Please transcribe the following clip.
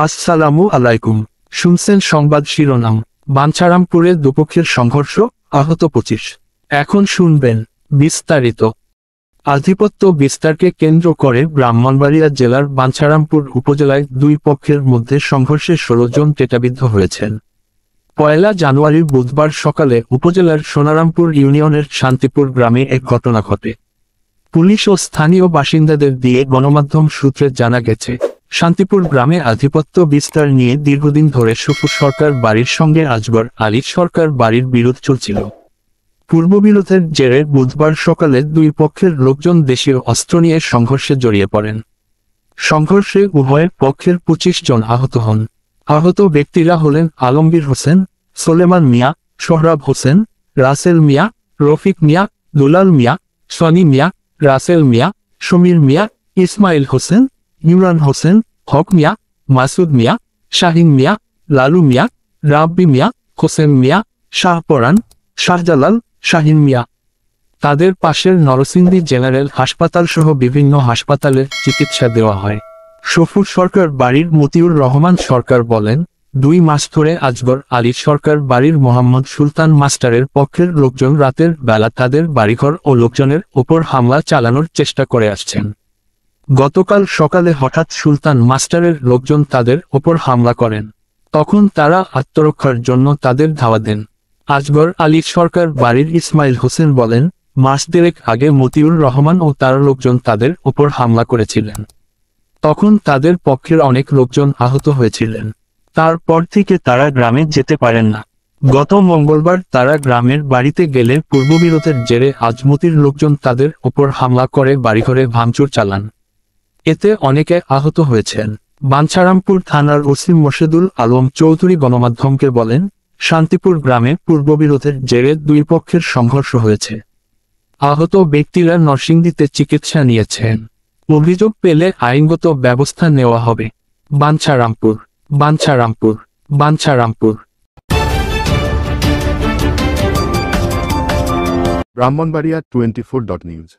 আসসালামু আলাইকুম। শুনছেন সংবাদ শিরোনাম। বাঞ্ছারামপুরে দুপক্ষের সংঘর্ষ, আহত 25। এখন শুনবেন বিস্তারিত। আধিপত্য বিস্তারকে কেন্দ্র করে ব্রাহ্মণবাড়িয়া জেলার বাঞ্ছারামপুর উপজেলায় দুই পক্ষের মধ্যে সংঘর্ষে 16 জন টেটাবিদ্ধ হয়েছেন। 1 জানুয়ারি বুধবার সকালে উপজেলার সোনারামপুর ইউনিয়নের শান্তিপুর গ্রামে এক ঘটনা ঘটে। পুলিশ ও স্থানীয় বাসিন্দাদের দিয়ে গণমাধ্যম সূত্রে জানা গেছে, শান্তিপুর গ্রামে আধিপত্য বিস্তার নিয়ে দীর্ঘদিন ধরে সফুর সরকার বাড়ির সঙ্গে আজগর আলী সরকার বাড়ির বিরোধ চলছিল। পূর্ববিরোধের জেরে বুধবার সকালে দুই পক্ষের লোকজন দেশীয় অস্ত্র নিয়ে সংঘর্ষে জড়িয়ে পড়েন। সংঘর্ষে উভয় পক্ষের 25 জন আহত হন। আহত ব্যক্তিরা হলেন আলমগীর হোসেন, সোলেমান মিয়া, সোহরাব হোসেন, রাসেল মিয়া, রফিক মিয়া, দুলাল মিয়া, সনি মিয়া, রাসেল মিয়া, সমীর মিয়া, ইসমাইল হোসেন, ইমরান হোসেন, হক মিয়া, মাসুদ মিয়া, শাহিন মিয়া, লালু মিয়া, রাব্বি মিয়া, হোসেন মিয়া, শাহপরান, শাহজালাল, শাহিন মিয়া। তাদের পাশের নরসিংদী জেনারেল হাসপাতাল সহ বিভিন্ন হাসপাতালে চিকিৎসা দেওয়া হয়। সফুর সরকার বাড়ির মতিউর রহমান সরকার বলেন, 2 মাস ধরে আজগর আলী সরকার বাড়ির মোহাম্মদ সুলতান মাস্টারের পক্ষের লোকজন রাতের বেলা তাদের বাড়িঘর ও লোকজনের ওপর হামলা চালানোর চেষ্টা করে আসছেন। গতকাল সকালে হঠাৎ সুলতান মাস্টারের লোকজন তাদের ওপর হামলা করেন। তখন তারা আত্মরক্ষার জন্য তাদের ধাওয়া দেন। আজগর আলী সরকার বাড়ির ইসমাইল হোসেন বলেন, মাস দেড়েক আগে মতিউর রহমান ও তার লোকজন তাদের ওপর হামলা করেছিলেন। তখন তাদের পক্ষের অনেক লোকজন আহত হয়েছিলেন। তারপর থেকে তারা গ্রামে যেতে পারেন না। গত মঙ্গলবার তারা গ্রামের বাড়িতে গেলে পূর্ববিরোধের জেরে আজমতির লোকজন তাদের ওপর হামলা করে বাড়িঘরে ভাঙচুর চালান। এতে অনেকে আহত হয়েছেন। বাঞ্ছারামপুর থানার ওসি মোর্শেদুল আলম চৌধুরী গণমাধ্যমকে বলেন, শান্তিপুর গ্রামে পূর্ববিরোধের জেরে দুই পক্ষের সংঘর্ষ হয়েছে। আহত ব্যক্তিরা নরসিংদীতে চিকিৎসা নিয়েছেন। অভিযোগ পেলে আইনগত ব্যবস্থা নেওয়া হবে। বাঞ্ছারামপুর, বাঞ্ছারামপুর, বাঞ্ছারামপুর। ব্রাহ্মণবাড়িয়া 24.news